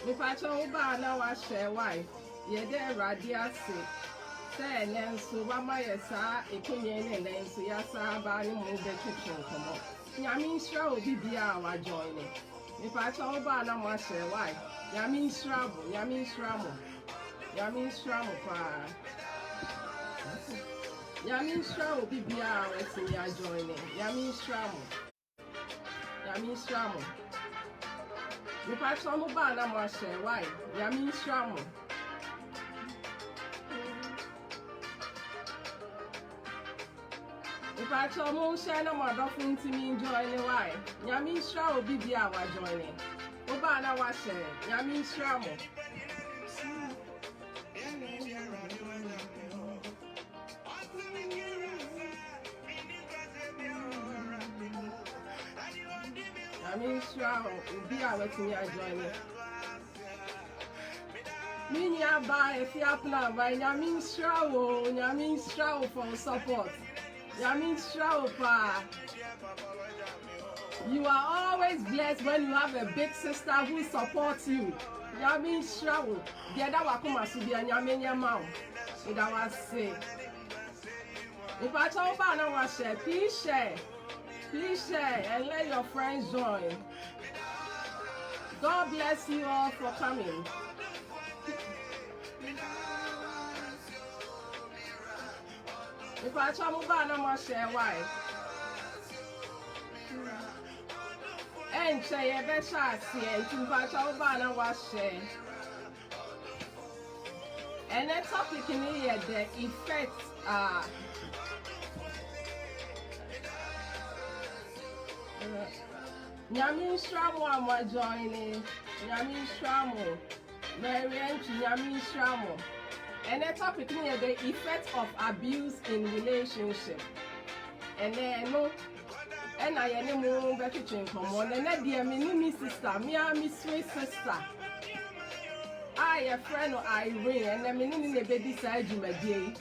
If I told by now I share wife, ye there radia say. Say and then so my yesa, a opinion and then so yasa by the move the kitchen come up. Yamin sure will be our joining. If I told by now I share wife, Yamin Shrabo, Yamin Shramo, Yamin Shramo pa. Yamin Shramo be our joining. Yamin Shramo. Yamin Shramo. If I told by now I share wife, Yamin Shramo. If I told Monshe no more doffing to me joining why, Yamin Shramo be our joining. Obana was saying, Yamin Shramo. Yamin Shramo be our to me joining. Minya buy if you apply by Yamin Shramo for support. Yamin Shramo pa. You are always blessed when you have a big sister who supports you. Yamin Shramo. The other wakuma subi and Yamin Yamau. With our say. If I told Bana was share, please share. Please share and let your friends join. God bless you all for coming. If I told Bana was share, why? And say a better and to Bana was share. And the topic in here, the effects are Yamin Shramo am joining. Yamin Shramo. Marian to Yamin Shramo. And the topic in here, the effects of abuse in relationship. And then no. And I am no better change from one. And then dear me sister, me and me sweet sister. I a friend of Irene, and then me in the baby side you my dear.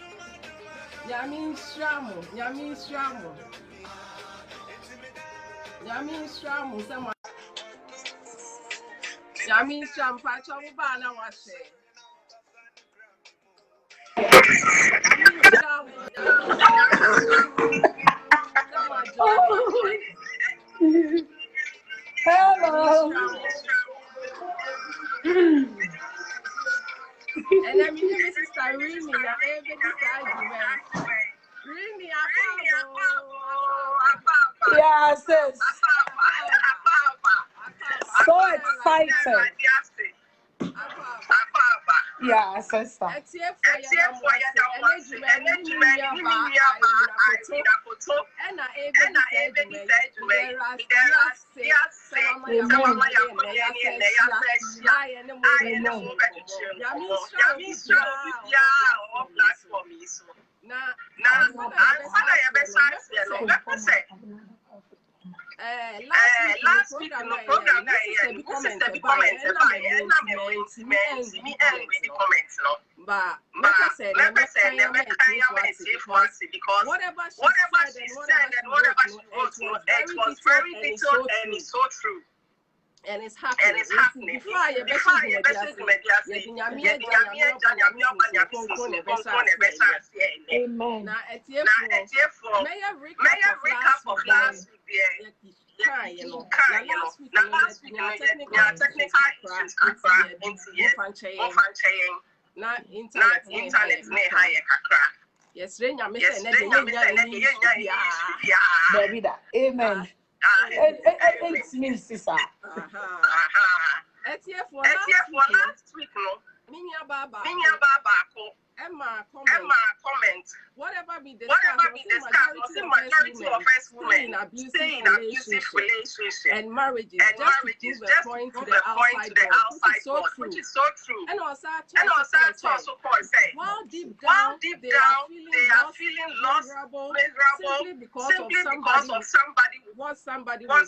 Yamin Shramo, Yamin Shramo. Yamin Shramo, someone. Yamin Shramo, Pacho Bana was saying. Hello. And then me sister Rini, na every side Rini, yeah, sis. So excited. Yeah, sister. Last week in the program, this is the comments, and I'm going to me and with the comments, no. But like I said, because whatever she said and whatever she wrote, it was very detailed and it's so true. And it's happening. Before you Amen. Now, may I recap of last week? Last week, technical issues na internet ne higher kakra. Yes, Renya me baby that. Amen. It's me, sister. It's here for last week, no. Minya Baba ko. Emma comment. Whatever we discuss, the majority of us women stay in abusive relationships and marriages just to prove a point to the outside world, which is so true. And also Paul say, while deep down they are feeling lost, miserable, simply because of what somebody will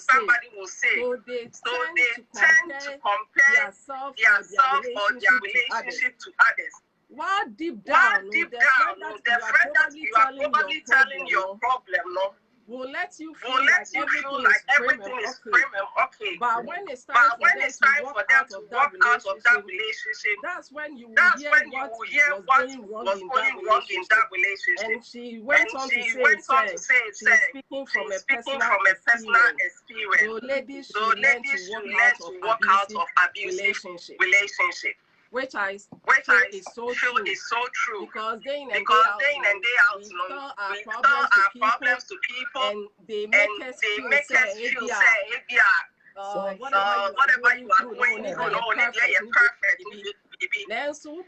say. So they tend to compare themselves or their relationship to others. While deep down, the friend that you are probably telling your problem, no, will let you feel like everything is premium, okay. But when it's time for them to walk out of that relationship, that's when you will hear what was going wrong in that relationship. And she went on to say, she's speaking from a personal experience. So ladies should learn to walk out of abusive relationship. Which I feel is so true. Because day in and day out, we tell our problems to people, and they make us feel whatever you are going through, you're perfect. Then so we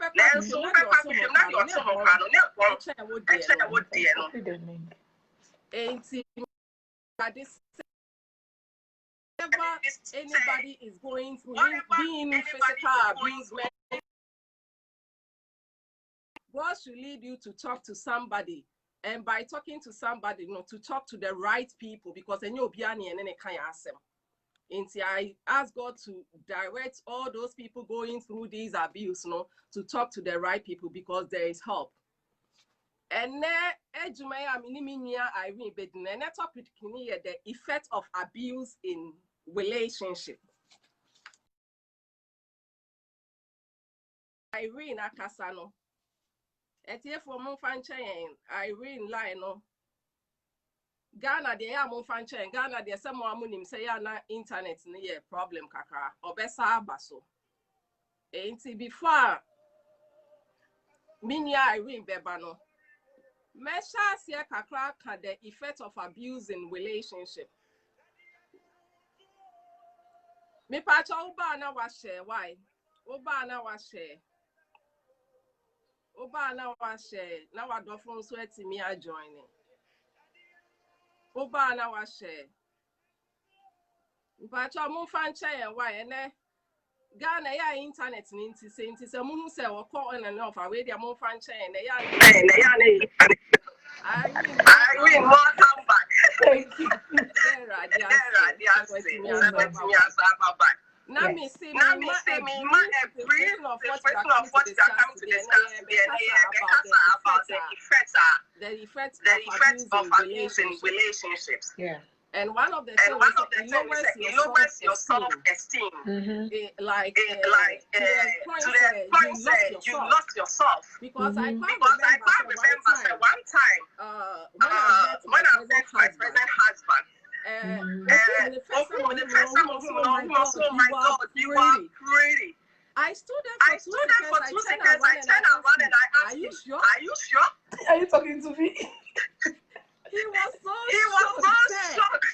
anybody is going through being physical abuse, God should lead you to talk to somebody, and by talking to somebody, to talk to the right people, because then you'll be and then kind of ask them. And I ask God to direct all those people going through these abuse, to talk to the right people, because there is help. And then Irene Bedin, and that topic the effect of abuse in relationship. Irene Akasano. Etie for mon fanchen Irene line no. Ghana de ya mon fanchen Ghana de some amunim say ya na internet ni ye problem kakra obesa abaso. Enti before minya Irene beba no. Mesha se kakra ka the effect of abuse in relationship. Me pacha oba na wa share why? Oba na wa share. Oba na wa share. Na wa dofon so etimi a join. Oba na wa share. Pacha mo fan share why ene Ghana ya internet ni nti se mo hu se wo call on and off we dia mo fan share na ya Irene, welcome back. Thank you. Now me see me ma agree of what you are coming to discuss about the effects of abuse in relationships. Yeah. And one of the things is it lowers your self-esteem. Like to the point where you lost yourself. Because I can't remember one time when I met my present husband. The first time I was, oh my God, you are pretty. I stood there for 2 seconds. I turned around and I asked, Are you sure? Are you talking to me? He was so shocked.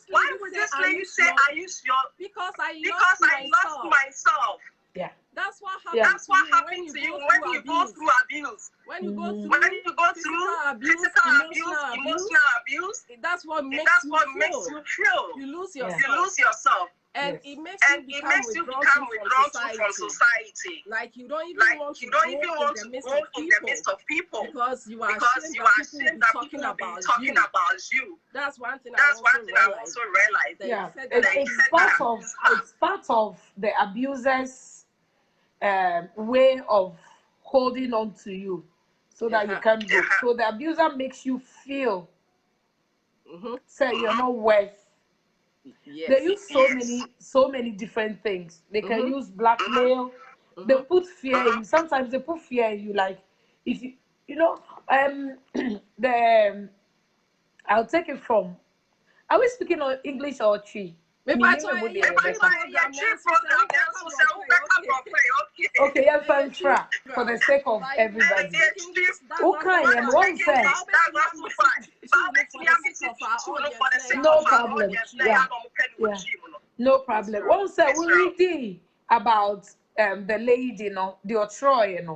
Why would this lady say, Are you sure? Because I lost myself. Yeah. That's what happens to you when you go through abuse. When you go through physical abuse, emotional abuse, that's what makes you feel. You lose yourself. And it makes you become withdrawn from society. Like you don't even want to go in the midst of people because you are ashamed that people will be talking about you. That's one thing I also realized. Yeah, it's part of the abuser's way of holding on to you so that you can go. So the abuser makes you feel say you're not worth. Yes. They use so many different things. They can use blackmail. They put fear in you. Sometimes they put fear in you, like if I'll take it from. Are we speaking on English or Chi? Okay, yeah, for the sake of everybody. Okay, and one said, no problem. Yeah. No problem. One said, we read about the lady, the Troy, It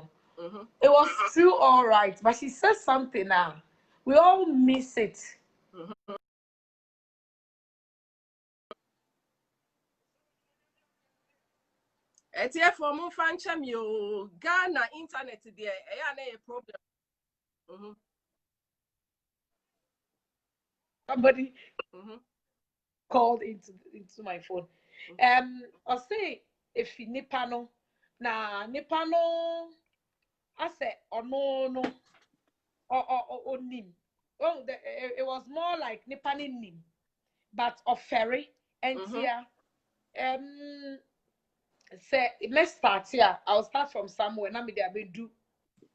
was true, all right, but she said something now. We all miss it. Etie for mo fanchem yo Ghana internet there a problem. Somebody called into my phone. I'll say if Nipano na Nipano I say no or nim Oh, it was more like Nipani Nim, but of ferry and here. Say let's start here. I'll start from somewhere. Now me there be do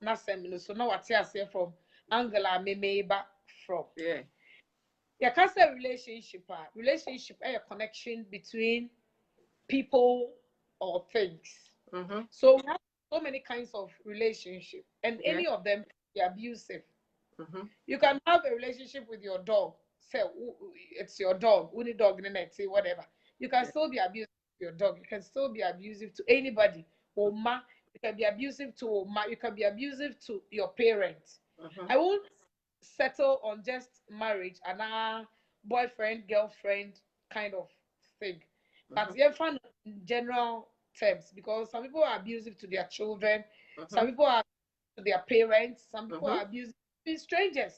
na seminar. So now what here say from Angela Memeba from. Yeah. Yeah, can say relationship. Relationship is a connection between people or things. So we have so many kinds of relationship, and any of them can be abusive. You can have a relationship with your dog. Say it's your dog, uni dog, whatever. You can still be abusive to your dog. You can still be abusive to anybody. Oma, you can be abusive to Oma. You can be abusive to your parents. I won't settle on just marriage and a boyfriend, girlfriend kind of thing. But you find in general terms, because some people are abusive to their children, some people are to their parents, some people are abusive to strangers.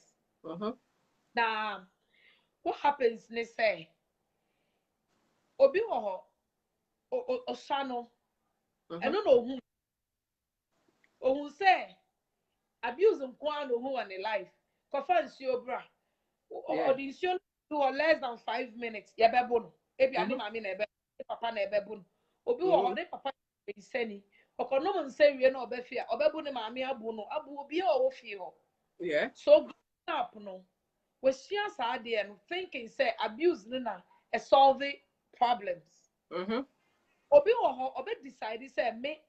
Now, what happens? They say, Obi wo Osano, I don't know who say abuse nkwan no who on a life. Kofa nsuo bra. Or the nsuo do less than 5 minutes. Ya bebo no. Ebi ani mami na ebe, papa na ebe no. Obi wo ne papa be seni. Okono nse wie na obefia. Obebu ne mami abu no. Abu obi a wo fie ho. Yeah. So up no. We share sa de no thinking say abuse na solve problems. Obi wo ho obi decide say me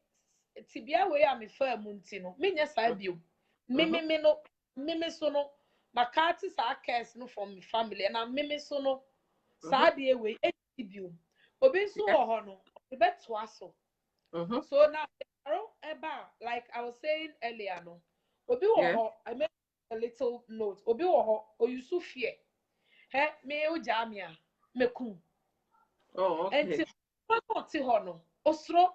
tibia we am fa mu nti no. Me nya sa bio. Me so no makati sa curse no from my family and I'm me so no sa de we etibio obi so wo ho no e beto aso so now eba like I was saying earlier no obi wo ho I made a little note obi wo ho oyusu fear he me o jamia meku okay enti what ti ho no osro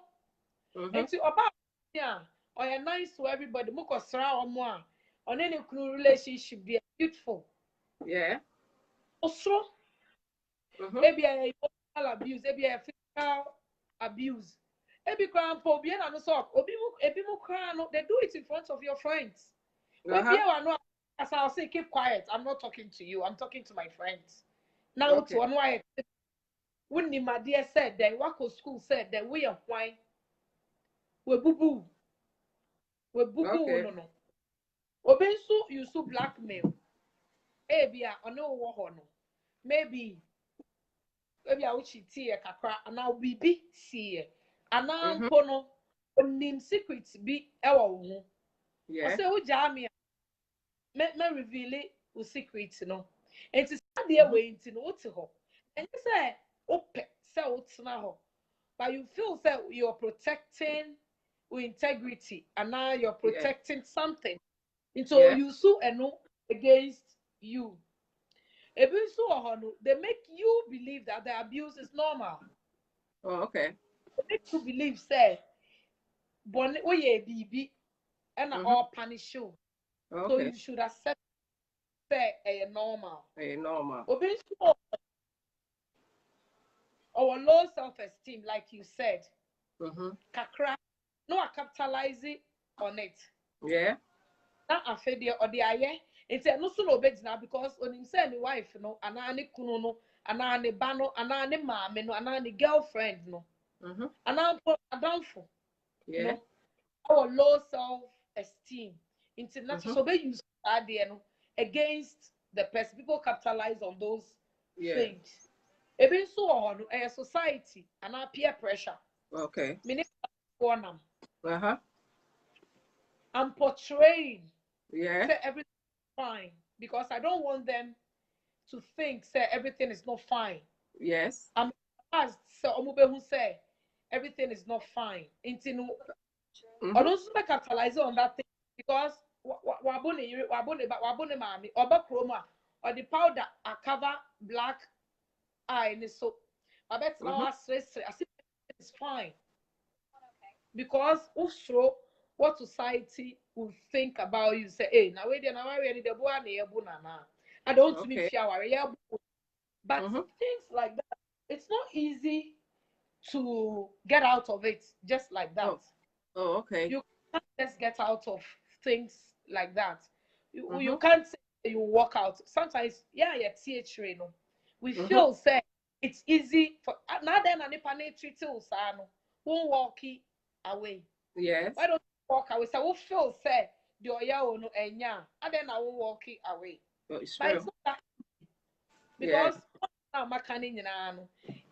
enti oba ya oya nice to everybody mo ko sra omo a on any relationship be beautiful. Yeah. Also, maybe a emotional abuse, maybe a physical abuse. Maybe grandpa, be an so they do it in front of your friends. As I'll say, keep quiet. I'm not talking to you. I'm talking to my friends. Now, to one why when my dear said that Wako school said that we are wine. We're boo boo. We're boo boo. No. Obensu you so blackmail. Ebia ono wo ho no. Maybe I will cheat here kakra and I'll be see and now no onim secrets be ewa wo. Yeah. So ujami me reveal o secret no. And to stand there waiting no to ho. And you say open say utna ho. But you feel that you're protecting with integrity and now you're protecting something. And so you sue and against you. They make you believe that the abuse is normal. Oh, okay. They make you believe, say, but we are BB and all punish you. Okay. So you should accept say a normal. A normal. Our low self-esteem, like you said, kakra, no, I capitalize it on it. Yeah. Not a failure or the aye. It's a no sooner now because when him say any wife, no, and any kuno, no, and any bano, and any mama, no, and any girlfriend, no, and I'm downfall. Yeah. No, our low self-esteem. International, so they use that no, against the person. People capitalize on those things. Even so on a society and our peer pressure. Okay. I'm portraying. Yeah. Say everything is fine because I don't want them to think say everything is not fine. Yes. I'm asked so who say everything is not fine. Into I don't capitalize on that thing because wabone mami or chroma or the powder I cover black eye so I bet now I see it's fine because also what society will think about you say hey now wait now we need the boy na I don't mean fear but things like that it's not easy to get out of it just like that. Oh okay. You can't just get out of things like that. You can't say you walk out. Sometimes, yeah, theatre, no. We feel say it's easy for now. Then an ipane treat no. Won't walk away. Yes. Why don't you walk away? So we feel say the oya no enya. And then I won't walk away. Oh, it's but true. it's not that because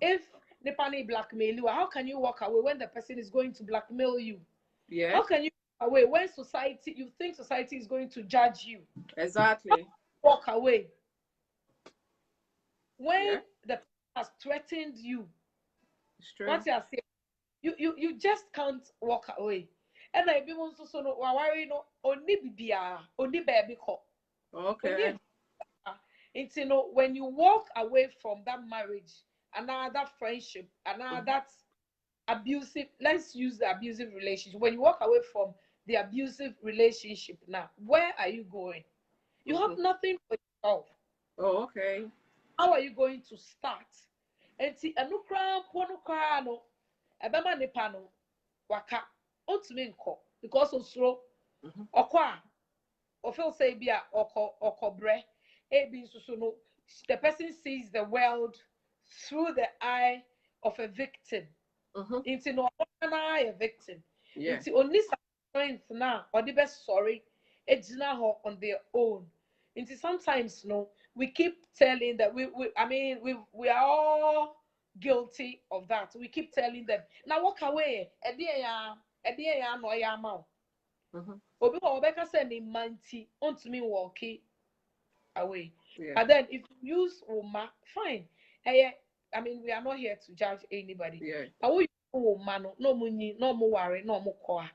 if Nipani blackmail you, how can you walk away when the person is going to blackmail you? Yeah. How can you walk away when society, you think society is going to judge you? Exactly. Walk away when the person has threatened you. It's true. What you are saying, you just can't walk away. And I be also so no worry no only bibia only baby call. Okay. It's when you walk away from that marriage, another friendship, another abusive, let's use the abusive relationship. When you walk away from the abusive relationship now, where are you going? You have nothing for yourself. Oh, okay. How are you going to start? And see, ebema nipa no waka ontumi nkọ because osoro okwa ofel say bia okobre ebi nsusu no, the person sees the world through the eye of a victim. Into no na a victim. Into only strength na or the best sorry ejina ho on their own. Into sometimes no, we keep telling that we are all guilty of that. We keep telling them now walk away ya no ya ma obi ko obeka say ni manti ontumi walk away. But then if you use Uma, fine. Hey, we are not here to judge anybody. But we Uma no money, no more worry, no more core.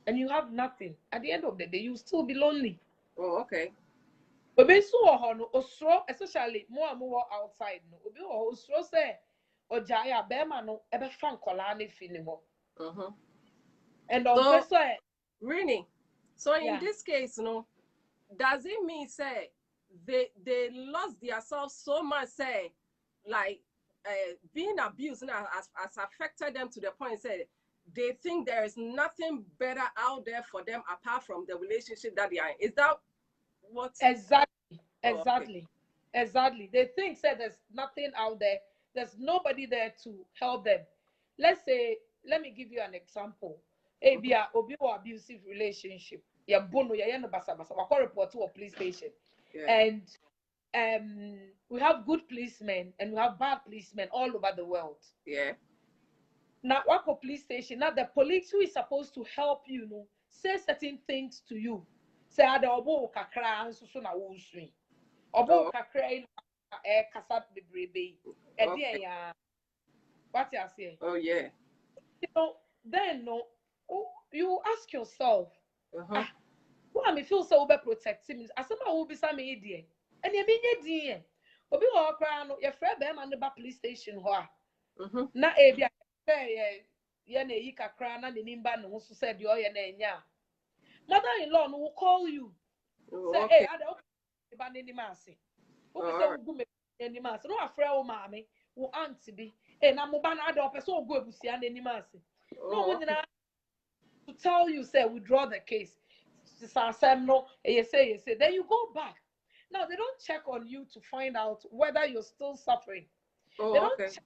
And you have nothing. At the end of the day, you still be lonely. Oh, okay. Obi so no osro, especially more and more outside no. Obi osro say ojaya bema no ebe fan kola ne fini mo. And so really. So in this case, no, does it mean say they lost themselves so much, say like being abused now has affected them to the point say they think there is nothing better out there for them apart from the relationship that they are in? Is that what? Exactly. They think say there's nothing out there. There's nobody there to help them. Let me give you an example. Obi abusive relationship. Ya bono ya no basa basa. Wako report to a police station. And we have good policemen and we have bad policemen all over the world. Now, Wako police station, now the police who is supposed to help you, say certain things to you. Say, "Ada obo kakra anso so na wo sui. Obo kakra kasa bebrebe." What you say? Oh yeah. Then you ask yourself, why me feel so over protecting? As someone will be some idiot. And you mean ye obi wo kra no ye frɛ be ma ne ba police station ho a na ebia ye na yi kakra na ne nimba no so said you ye na enya mother-in-law no will call you say hey ada o ba ne nimase o be say ugu me nimase no afrɛ o maame wo auntie bi na mo ba na ada o pɛ so ogu ebusia ne nimase no mo nyina to tell you say withdraw the case no you say then you go back. Now, they don't check on you to find out whether you're still suffering. They don't check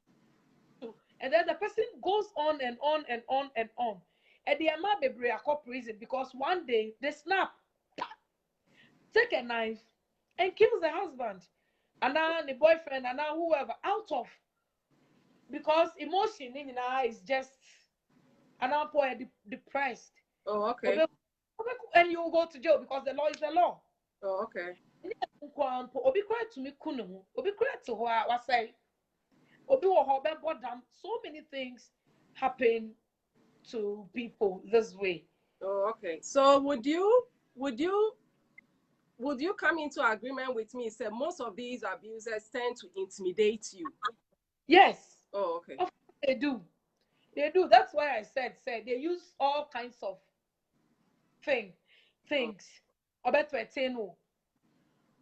you. And then the person goes on and on and on and on. And the Ama Bebre are prison because one day they snap, take a knife, and kills the husband. And now the boyfriend, and now whoever, out of. Because emotion in the eye is just, and now poor depressed. Oh, okay. And you will go to jail because the law is the law. Oh, okay. Obi cry to me kunu obi cry to her I say obi wo ho be bodam. So many things happen to people this way. Oh, okay. So would you come into agreement with me? Say most of these abusers tend to intimidate you. Yes. Oh, okay. Of course they do. That's why I said they use all kinds of things. About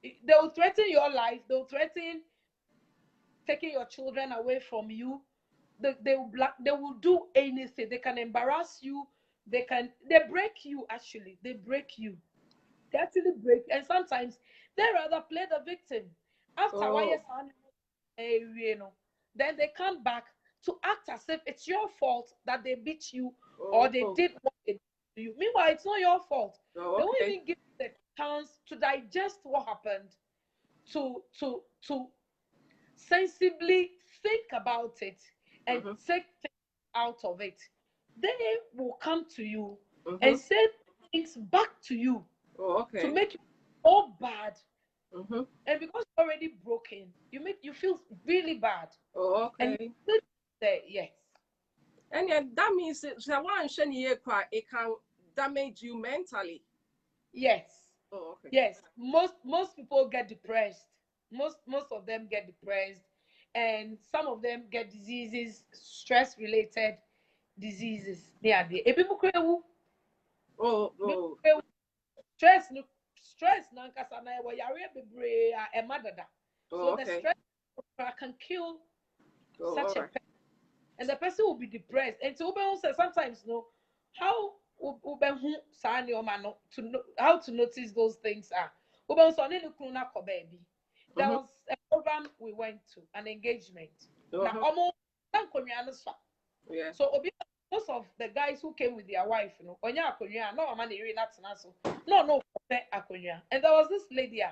they will threaten your life. They will threaten taking your children away from you. They will do anything. They can embarrass you. They break you. Actually, they break you. They actually break, and sometimes they rather play the victim. After then they come back to act as if it's your fault that they beat you or they did what they did to you. Meanwhile, it's not your fault. They won't even give you the chance to digest what happened, to sensibly think about it and take things out of it. They will come to you and say things back to you to make you all bad. And because you're already broken, you feel really bad. And yes. And yeah, that means it can damage you mentally. Yes. Yes. Most people get depressed. Most of them get depressed, and some of them get diseases, stress related diseases. People crave stress nankasa na ewo yare bebre a emadada. So the stress can kill such a person, and the person will be depressed. And so sometimes how how to notice those things are. There was a program we went to, an engagement. So most of the guys who came with their wife, and there was this lady.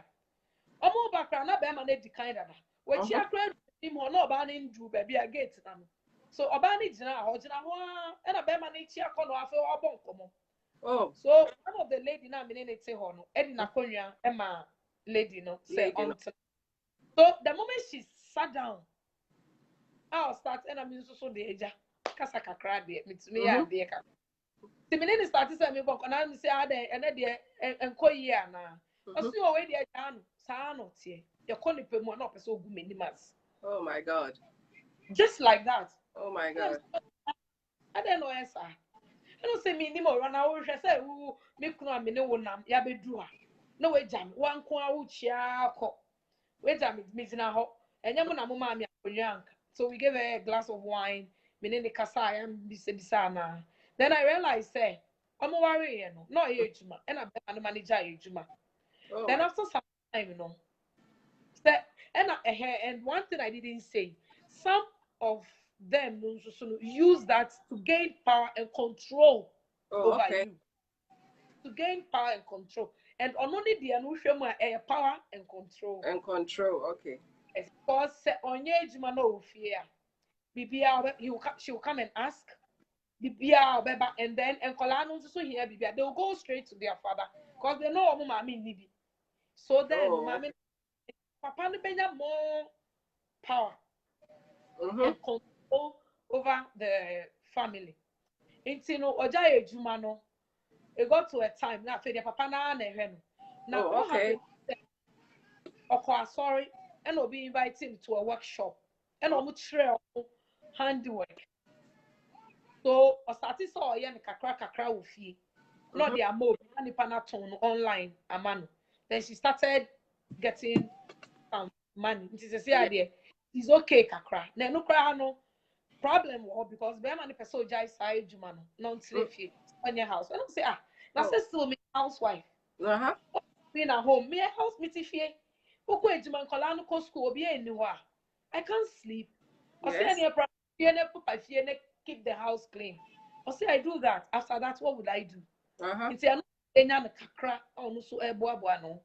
So so one of the lady now Emma lady say so the moment she sat down, I'll start and I'm so the age kasa kakra de me ya de ka ti me ne start say me bok na me say ade ene de enko yi ana osi o we de anu sa no tie ye ko ni pe mu na opese ogu menimas. Oh my God. Just like that. Oh my God. I don't know esa. I don't say me ni mo run awon hwe say wu me kunu a me ne wo nam ya bedu ha na we jam wan ko a wo chia ko we jam me zina ho enye mo na mo ma me akonwa anka. So we gave her a glass of wine. Me ne kasa am bisa na. Then I realized say omo worry no ye ejuma and I be manager ejuma. Then after some time say and one thing I didn't say, some of them use that to gain power and control over you. To gain power and control. And only the unusual power and control. And control, okay. Because on your age, no fear. She will come and ask. And then and here, they will go straight to their father because they know mommy need. So then, mommy, papa no more power and control over the family. Oja ejuma no. It got to a time now. The papa now what happened? Sorry, and will be invited him to a workshop, and handiwork. So I started saw kakra ufi. Not the amo and the online amano. Then she started getting some money. It is a idea. It's okay kakra. Then no cry no problem because be man person jai side jumano non sleepy on your house. I don't say that's still me housewife. Being at home, me a house meeting fee. Oko ejuman kola no ko school obi anywhere. I can't sleep. I say any problem keep the house clean. I say I do that. After that, what would I do? It's a no kakra no so eboa no.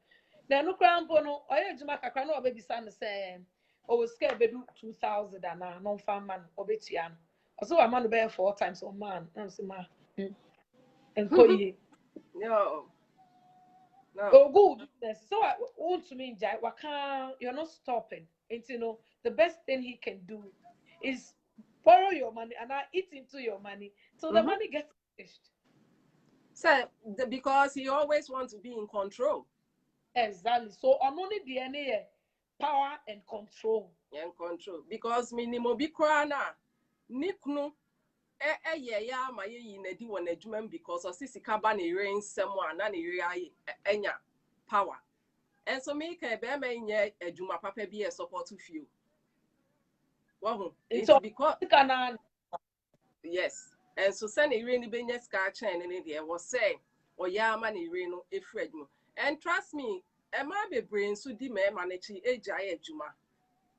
Then no crown bono or ejuma kakra no baby son the same. Or scare be do 2,000 and non farm man or betian. So a man bear 4 times on man. I'm saying ma and koye. No. Oh, good business. So I want to mean Jai, you're not stopping. And the best thing he can do is borrow your money and I eat into your money. So the money gets finished. So because he always wants to be in control. Exactly. So I'm only DNA power and control. And control. Because minimo bi krana niknu ya ma ye na di won adwuma because osisi ka ba na ere nsem na ere enya power. And so me ka be ma nya adwuma papa bi e support feel. Wow. It's because yes. And so send ere ni benya ska chen ni there was say o ya ma na ere no efru adwuma. And trust me, Emma be brain so di me manage ejai ejuma.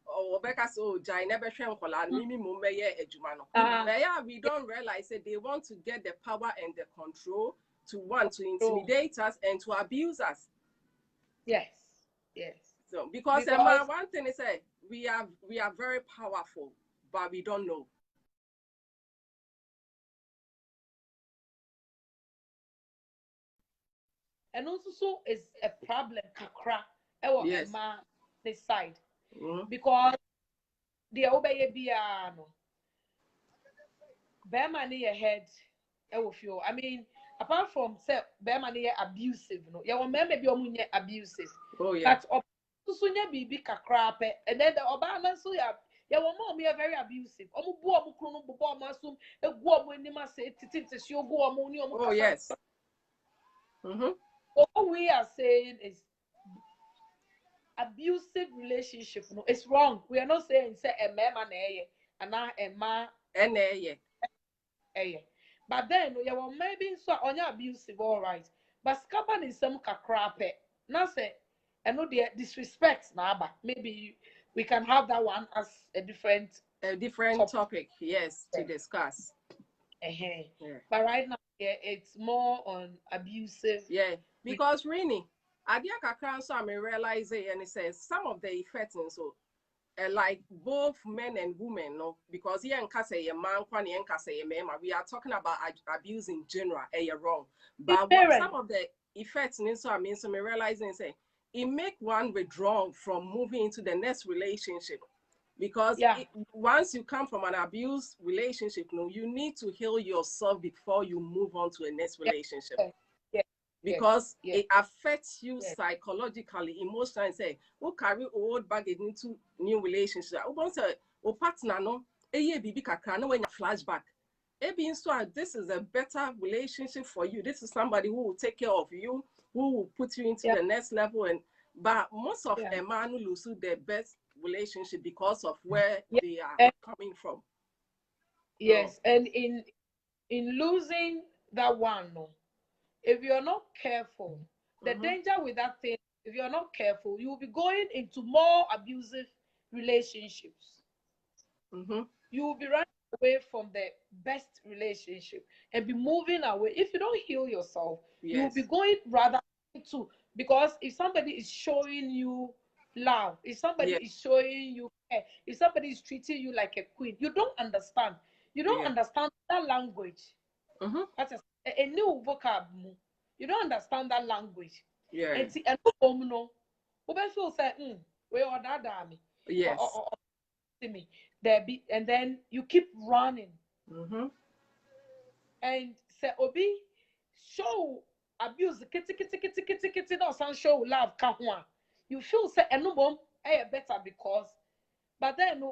Or Becca so jai never shem kola mimi mumeye ejuma no. But yeah, we don't realize that they want to get the power and the control to want to intimidate us and to abuse us. Yes. Yes. So because Emma, one thing is that we are very powerful, but we don't know. And also is a problem kakra Emma this side. Because the obey biano Bema near head I mean, apart from say Bema near abusive, no, you remember be abusive. Oh yeah. But sunya bibi kakra and then the obana so ya were more me very abusive. Omu bu omu krono bu masum egu omu enima say titi si ogu omu ni omu. Oh yes. What we are saying is abusive relationship. No, it's wrong. We are not saying say a man and a ma but then you will maybe so on your abusive, all right. But scapan is some kakrape. Now say and no the disrespect now, but maybe we can have that one as a different topic, yes, to discuss. Yeah. But right now, it's more on abusive. Yeah, because really, Adiaka Council, I realize it, and it says some of the effects, and so like both men and women, no, because here in Kase, a man, we are talking about abuse in general, you're wrong. But some of the effects, and so I mean, so I realize and say it make one withdraw from moving into the next relationship. Because once you come from an abuse relationship, no, you need to heal yourself before you move on to a next relationship. Because it affects you psychologically, emotionally. Say, who carry old baggage into new relationship? Who partner no, baby kakano when you flashback. This is a better relationship for you. This is somebody who will take care of you, who will put you into the next level. But most of a man will lose their best relationship because of where they are coming from. Yes, and in losing that one, no, if you're not careful, the danger with that thing, if you're not careful, you will be going into more abusive relationships. You will be running away from the best relationship and be moving away. If you don't heal yourself, you will be going rather into, because if somebody is showing you love, if somebody is showing you care, if somebody is treating you like a queen, you don't understand. You don't understand that language. That's a new vocabulary. You don't understand that language. Yes. And and then you keep running. And say obi show abuse kitty no san show love kahwa. You feel say enubom better because, but then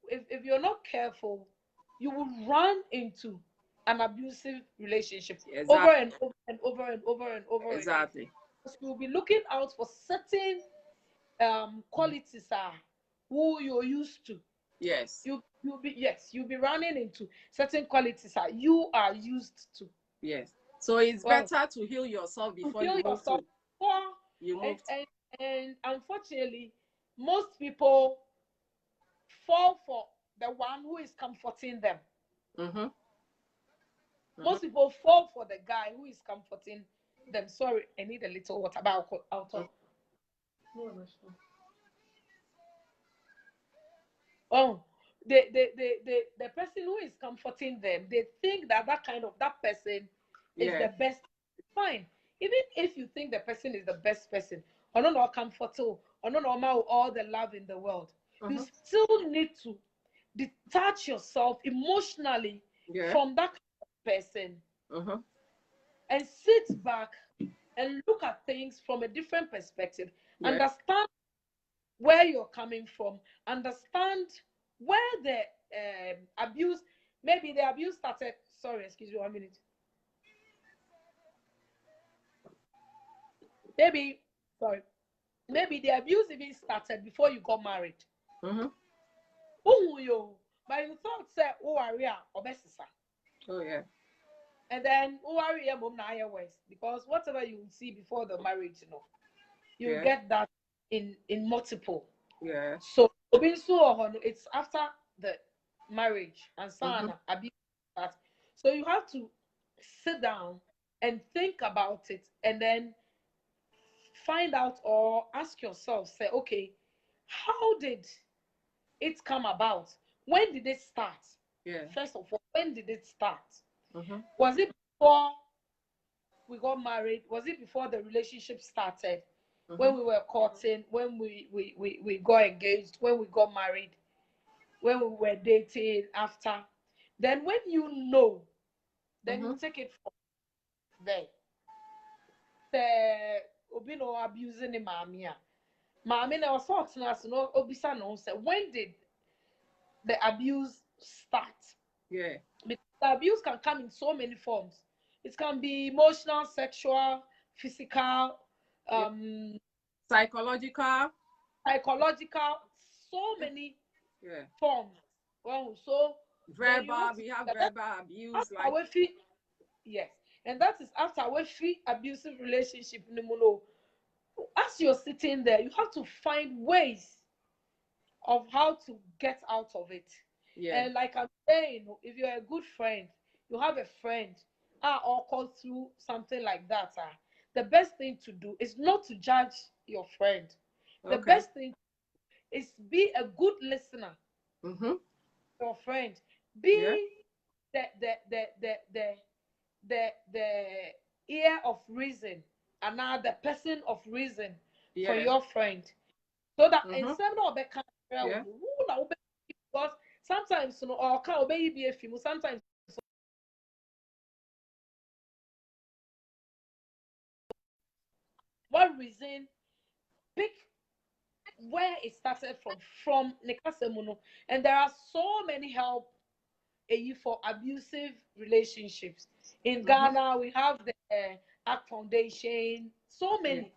if you're not careful, you will run into an abusive relationship over and over and over and over and over again. Because you'll be looking out for certain qualities who you're used to. You'll be running into certain qualities that you are used to. So it's better to heal yourself before you move to. And unfortunately, most people fall for the one who is comforting them. Most people fall for the guy who is comforting them. Sorry, I need a little water. I'll talk. The person who is comforting them, they think that person is the best. Fine. Even if you think the person is the best person, or not comfortable, or not all the love in the world, you still need to detach yourself emotionally from that person and sit back and look at things from a different perspective. Understand where you're coming from. Understand where the abuse, maybe the abuse started. Sorry, excuse me 1 minute. Maybe the abuse even started before you got married. But you thought say, oh, Aria, obesisa. And then worry your mom na worse, because whatever you see before the marriage, you get that in multiple. Yeah. So it's after the marriage and sana abuse that. So you have to sit down and think about it, and then find out or ask yourself, say, okay, how did it come about? When did it start? Yeah. First of all, when did it start? Was it before we got married? Was it before the relationship started? When we were courting, when we got engaged, when we got married, when we were dating, after? Then when you know, then you take it from there. The obi no abusing the mommy. Mommy na was us no obisa no say, when did the abuse start? Yeah. Because the abuse can come in so many forms. It can be emotional, sexual, physical, psychological, so many forms. Well, so verbal, we have verbal abuse, like yes, and that is after we feel abusive relationship. As you're sitting there, you have to find ways of how to get out of it. Yeah. And like I'm saying, if you're a good friend, you have a friend, or call through something like that, the best thing to do is not to judge your friend. The best thing is be a good listener. Your friend, be the ear of reason, and now the person of reason for your friend, so that instead of because sometimes or can obey be a film, sometimes what reason pick where it started from Nekasemuno. And there are so many help for abusive relationships. In Ghana, we have the Act Foundation, so many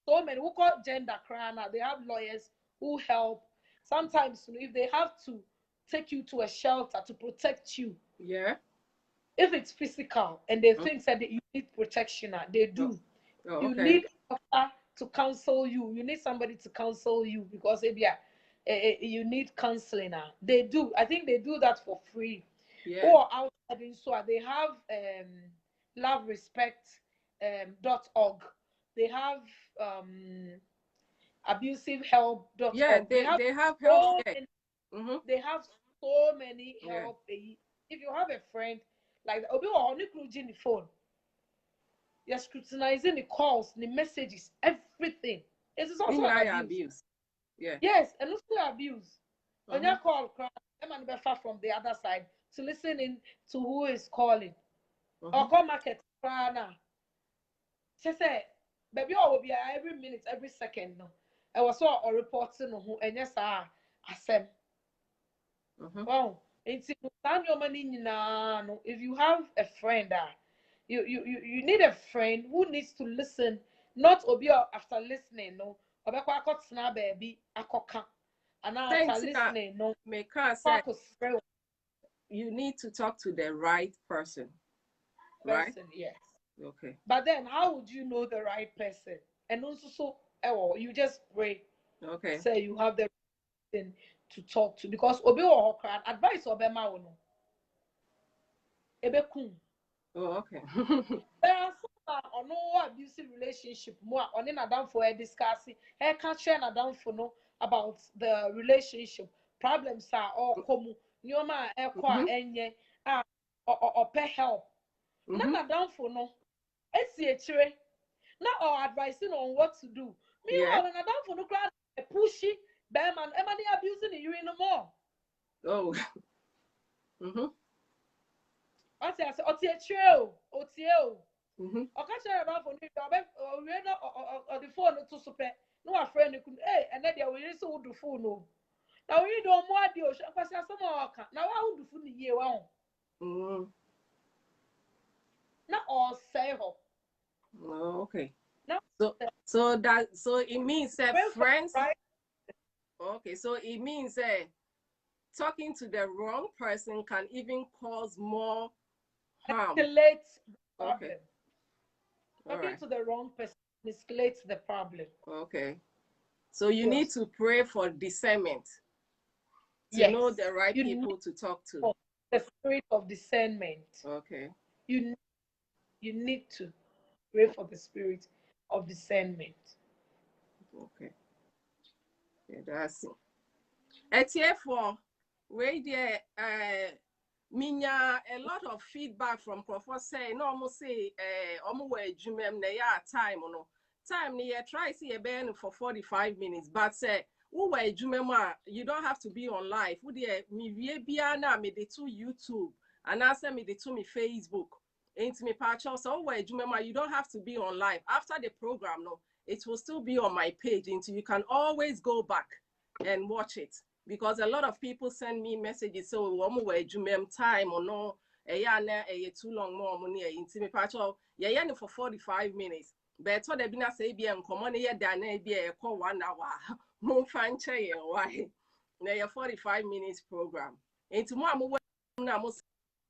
who call gender crana. They have lawyers who help. Sometimes if they have to take you to a shelter to protect you, if it's physical and they think that you need protection, they do. You need a doctor to counsel you. You need somebody to counsel you, because you need counseling. They do. I think they do that for free. Or outside in SOA, they have loverespect.org. They have abusivehelp.org. Yeah, they have help. They have so many help. If you have a friend like that, on the phone, you're scrutinizing the calls, the messages, everything. It is also abuse. Yes, and also abuse. On your call, I'm far from the other side to listen in to who is calling. Or call market now. She said, baby, I will be every minute, every second. No, I was so reporting who, and yes, I said, oh, it's if you have a friend, you need a friend who needs to listen, not obi after listening. No, baby, and after listening, no, you need to talk to the right person. Right? Yes. Okay. But then, how would you know the right person? And also, you just wait. Okay. Say you have the person to talk to, because obi or advice obema no. Ebekun. Oh, okay. There are some no abusive relationship more on in adam for discussing. Can't share adam for no about the relationship problems are all common. Nyoma enye or pay help. None adam for no. Now or advising on what to do. Meanwhile, and adam for no crowd pushy bearman emani abusing you in the more. Oh. I say, Otieo. Okachara about for me, or the phone to super. No, a friend could, and then there will also do phone. No, now we don't more deal. Because some more. Now I would do for the year on. Not all say ho. Oh, okay. So it means that friends. Right? Okay, so it means that talking to the wrong person can even cause more escalates the problem. Okay. Talking to the wrong person escalates the problem. Okay. So you need to pray for discernment to know the right people to talk to. The spirit of discernment. Okay. You need to pray for the spirit of discernment. Okay. Yeah, that's it. ETF where there minya a lot of feedback from Crawford say no almost say almost jumem na ya time no time ni try see a ben for 45 minutes but say who were jumem you don't have to be on live who there me wie bia na me de to YouTube and answer me de to me Facebook ain't me patch so where jumem you don't have to be on live after the program no it will still be on my page until you can always go back and watch it. Because a lot of people send me messages so one way time or no too long more money intimate patch yeah for 45 minutes but what they been say be and come on here than be a call 1 hour more fan chair why na 45 minutes program into more na mo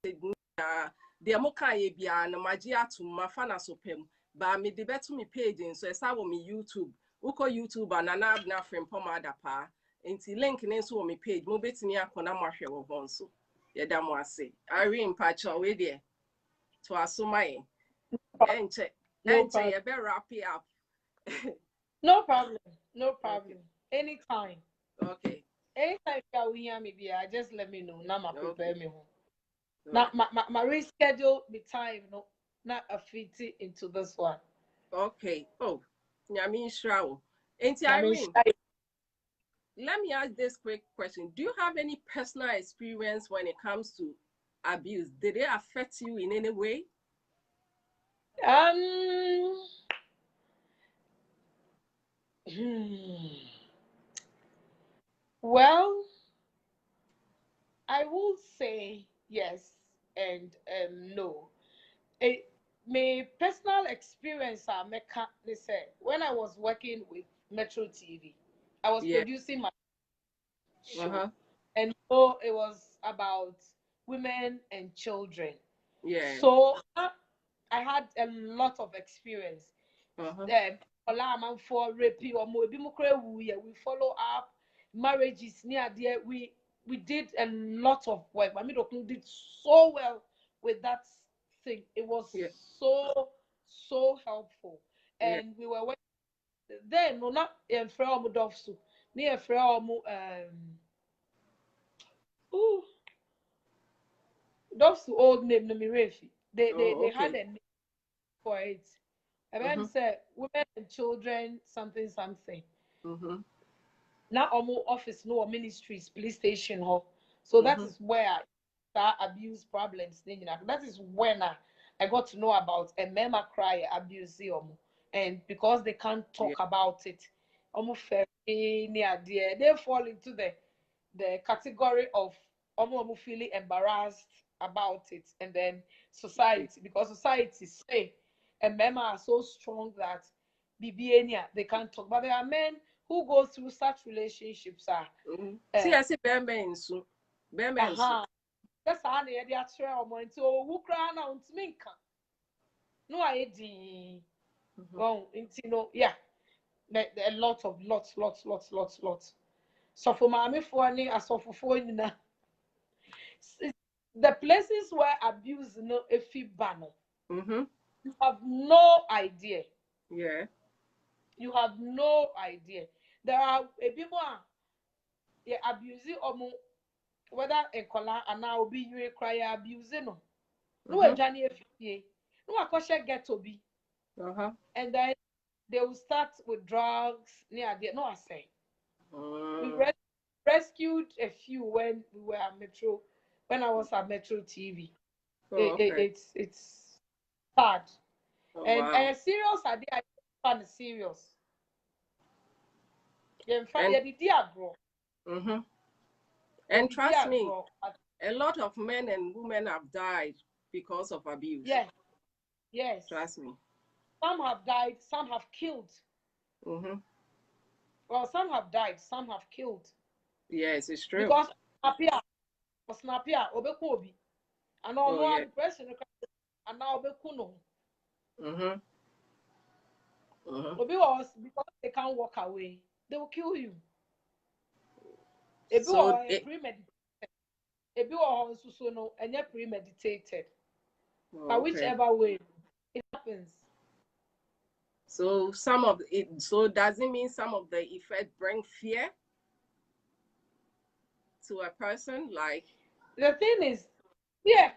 de mo kan ye bia na magia to mafana sopem ba me de beto me page so e sa wo me YouTube uko YouTube na na frame pomada pa nti link ne so me page mo betimi akona mahwe wo hon so ye da mo ase ari mpacha we there to asomai enche ye be wrap it up. No problem okay. Anytime. Okay, anytime you hear me be just let me know now prepare me home now my reschedule the time no not a fit into this one. Okay. Oh, nyami shrawo enti Irene, let me ask this quick question. Do you have any personal experience when it comes to abuse? Did it affect you in any way? Well, I will say yes and no. My personal experience, they say, when I was working with Metro TV, I was producing my show. And so it was about women and children. Yeah. So I had a lot of experience. For rape or we follow up marriages near there. We did a lot of work. I mean, did so well with that thing. It was so helpful. And we were working then no not in Frelmo Dovsu, near Frelmo Dovsu old name no Mirefi. They had a name for it. And then said women and children, something. Now almost office no ministries, police station hall. So that is where that abuse problems. That is when I got to know about a mema cry abuse and because they can't talk about it, almost they fall into the category of almost feeling embarrassed about it, and then society, because society say and men are so strong that they can't talk. But there are men who go through such relationships. See, I say bear men. That's how they are trying to who cry now to me. No, I did. Well, yeah, a lot. So for mommy for any, as for the places where abuse if you ban. You have no idea. Yeah. You have no idea. There are people abusing whether a color and now be you cry abusing no. No Johnny no akoshe get to be. And then they will start with drugs near there. No, I say. We rescued a few when we were at Metro, when I was at Metro TV. It's sad. And serious are they fun serious. In fact, yeah, the grow. And trust me, a lot of men and women have died because of abuse. Yes. Trust me. Some have died, some have killed. Well, some have died, some have killed. Yes, it's true. Because snappy, obekobi. And all more impression and now Bekuno. Mm-hmm. Because they can't walk away, they will kill you. So Premeditated. If you are also no and you're premeditated. But whichever way it happens. So does it mean some of the effects bring fear to a person? Like the thing is, fear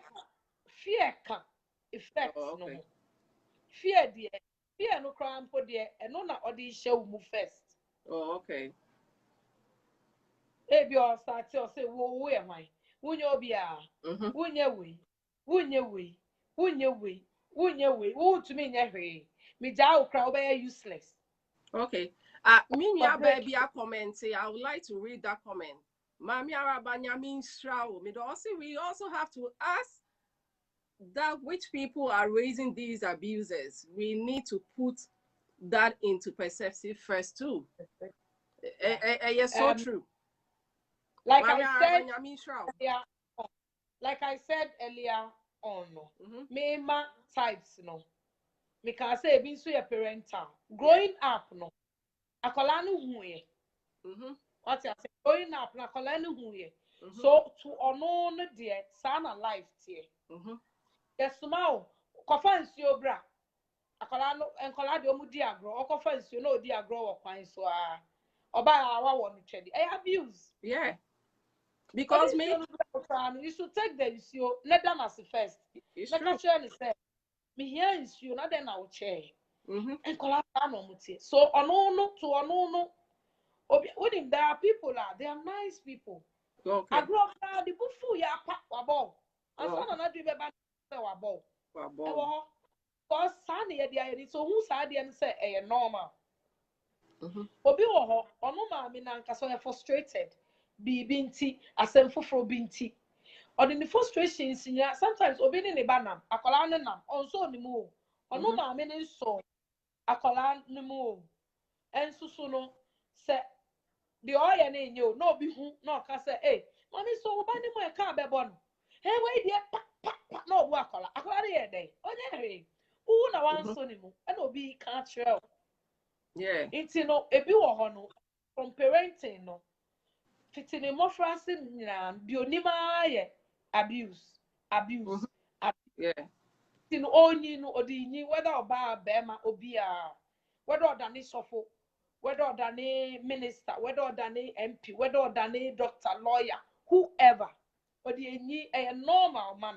can affect no. Fear no crime for there, and no show move first. Oh, okay. Maybe or start or say, whoa, where am I? Wunyo be wunye way, who to me never. Me jaw crowd be useless. Okay. Minya baby a comment. I would like to read that comment. Mami Arabanya means shroud. We also have to ask that which people are raising these abusers. We need to put that into perspective first too. Yes, so true. Like I said earlier on, Mema types no. Me can say being so a parental. Growing up no. Akola no hu ye. What you say? Growing up na akola no hu ye. So to ono no dear sana life tie. Yes ma kofa nsuo bra. Akola no enkola de omu di agro. Okofa nsuo no di agro wo kwan so a. Oba awa wo no twede. Abuse. Yeah. Because me you should take the nsuo. Let them as first. Let us share the say. Me here nsuo na then I will chair. Enkola no mutie. So ono no when there are people they are nice people. Okay. I grew up now, the bufu ya pa wabo. And so na do be ba wabo. Wabo. Because sani ya dia so who sa dia say normal. Obi wo ho ono ma me na nka so frustrated. Bibi nti asem foforo bi nti. Or the frustrations sometimes obi ni ne banam akola ne nam onso ni mu. Ono ma me ne so akola ne mu. Enso so no se the oil na enyo no be hu no ka say mommy so oba ni mo e ka be bon hey we dey pa no obu akola dey dey onye he who na wan so ni mu e no be can tell yeah it no ebi wo ho no from parenting no fitini mo frase na bi onima ye abuse yeah tin oni no odinyi whether oba bema obi a whether odani sofo whether odani minister, whether odani MP, whether odani doctor, lawyer, whoever, or the a normal man.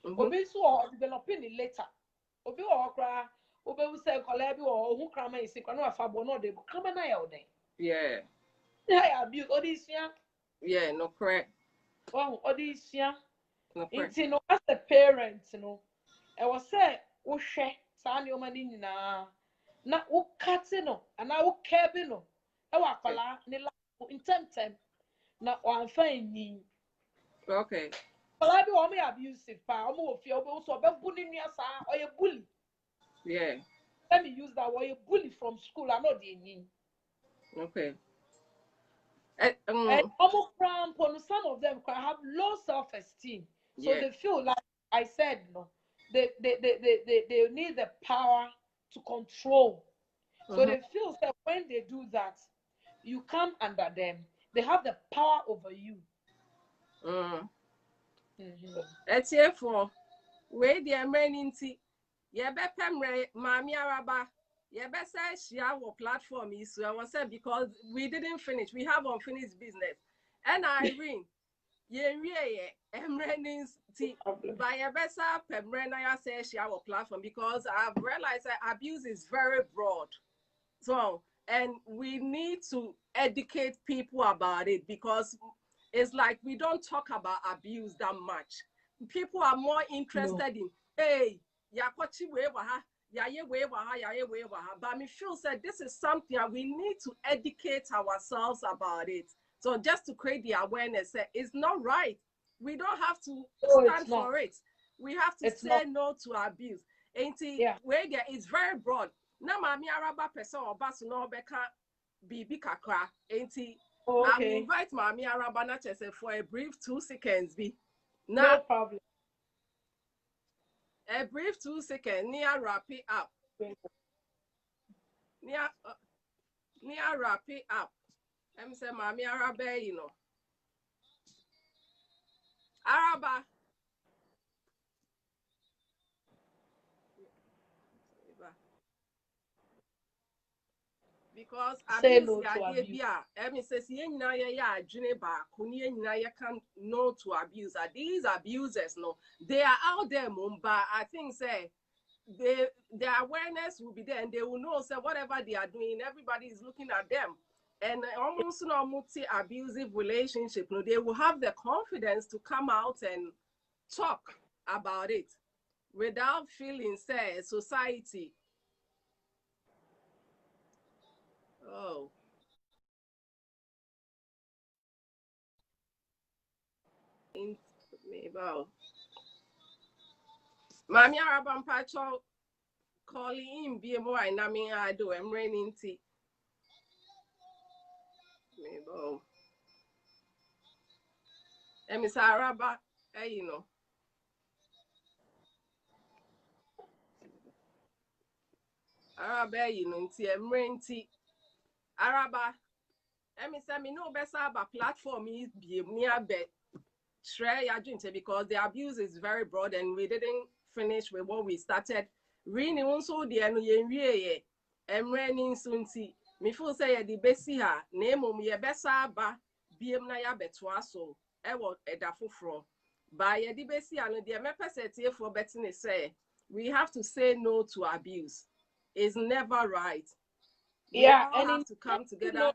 Obi so developing it later. Obi or cry, Obi will say collabi or who crama is sick, no fabo no de come na yell day. Yeah. Yeah, abuse all this year. Yeah, no correct. Oh, all this year. No correct. It's as a parent, I was say, oh share, Sani Omani na wo kate no ana wo kebe no e wa kwala ne la intem na wan fa nyi okay kwala bi wo me abusive pa wo wo fie wo so be bu ni nua sa oye bully yeah let me use that word bully from school I know the nyi okay and some of them have low self-esteem so they feel like I said no they need the power to control. So they feel that when they do that, you come under them. They have the power over you. It's here for where the amenity. Yeah, better Mami Araba. Yeah, better she our platform is so I was said because we didn't finish. We have unfinished business. And Irene, yeah, Emrenin's tea. By a better Pemrena says she our platform because I've realized that abuse is very broad. So, and we need to educate people about it because it's like we don't talk about abuse that much. People are more interested in, hey, yakochi wewaha, yaye wewaha, yaye wewaha. But me feel said this is something we need to educate ourselves about it. So just to create the awareness, it's not right. We don't have to stand for it. We have to say no to abuse. Where there is very broad. Na Mami Araba person or basu no beka bibi kakra. I will invite Mami Araba na chese for a brief 2 seconds. No problem. A brief 2 seconds, near wrap it up. Near wrap it up. I'm saying, Mammy Arabe, you know. Araba. Because say no to abuse. Says no to abuse. These abusers, no, they are out there, but I think say their awareness will be there, and they will know say whatever they are doing, everybody is looking at them. And almost no multi-abusive relationship, no, they will have the confidence to come out and talk about it without feeling say society. Oh. Mami Araba Mpacho calling in BMO and Nami Ado and raining tea. Maybe. And Miss Araba, you know. Araba, you know, tea and rain tea. Araba, and Miss Ami no best about platform is BMO bet. Share your drink because the abuse is very broad and we didn't finish with what we started. Really, also the end, and raining soon tea. Me feel say the besi ha name ye besa ba biem na ya betwa so e wo edafo fro ba ye di besi ano de me percent for betting say we have to say no to abuse. It's never right. Yeah, we all have to come together.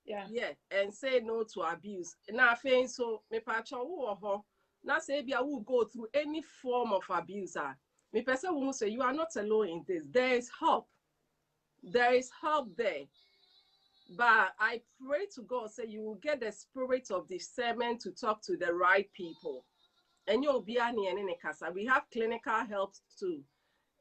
Yeah, and say no to abuse. Now, so me pacho wo na say bia will go through any form of abuse. Me person will say you are not alone in this. There is help. There is help there. But I pray to God, say you will get the spirit of discernment to talk to the right people. And you'll be any casa. We have clinical help too.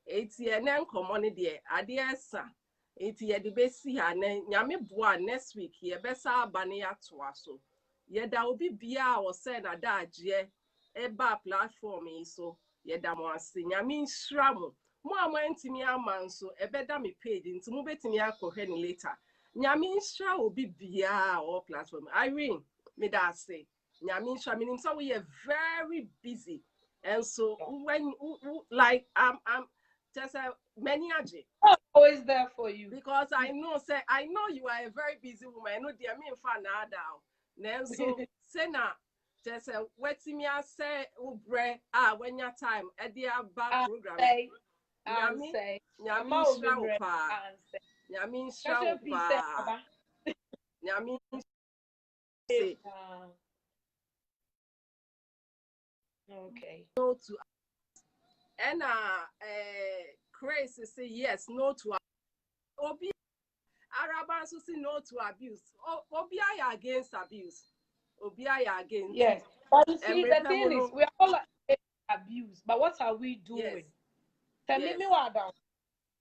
It's an community. Adiesa. It's ye the best here. Nyame boa next week. Ye besa bania to aso. Ye da will be bia or send a daje. Eba platform so. Ye da mo asi. Nyame shramu. Mo amenti mi amanso. Ebeda mi page. Into mo beti mi akoheni later. Nyaminsha will be via or platform. Irene, me that say. Nyaminsha, meaning so we are very busy. And so when like I'm just many aje. Always there for you. Because I know you are a very busy woman. I know dear me fan now. Then so say na just waiting me say ubre when your time at the back program. Nyaminsha pa. Nyaminsha pa. Nyaminsha. Okay. No to and Chris say yes, no to Obi Araba so say no to abuse. Obi are against abuse. Obi are against. Yes. But you see, the thing is, we are all against abuse. But what are we doing? Tell me what down.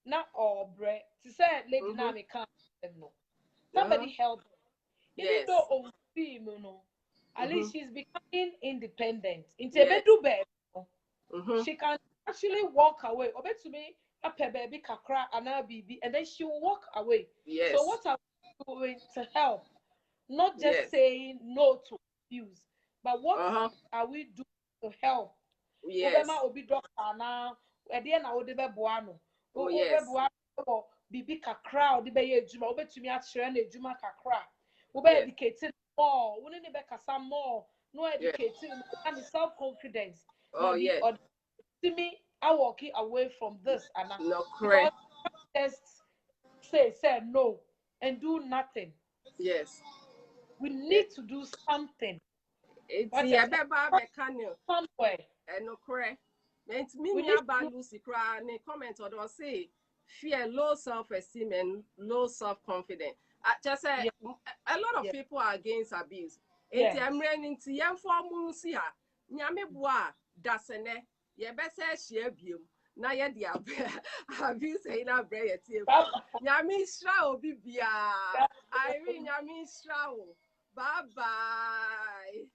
Not all bread. To say lady now me can't no. Somebody help her. Even though at least she's becoming independent. She can actually walk away. To me, baby kakra and then she will walk away. Yes. So what are we doing to help? Not just saying no to abuse, but what are we doing to help? Yes. Obi doctor now. Bibi kakra odi be ye ejuma obetumi akyere na ejuma kakra wo be educating more wo ne be kasa more no educating and self confidence yes. See me I walk away from this and no correct just say no and do nothing. Yes, we need to do something. It's somewhere and no correct me about Lucy cry and comment or say fear, low self-esteem and low self-confidence. Just say a lot of people are against abuse. I'm running to young for Musia. Nyame boa dasene ye bese share biom na ye dia abuse in a bread. Nyame shra obi bia. Irene nyame shra. Bye bye.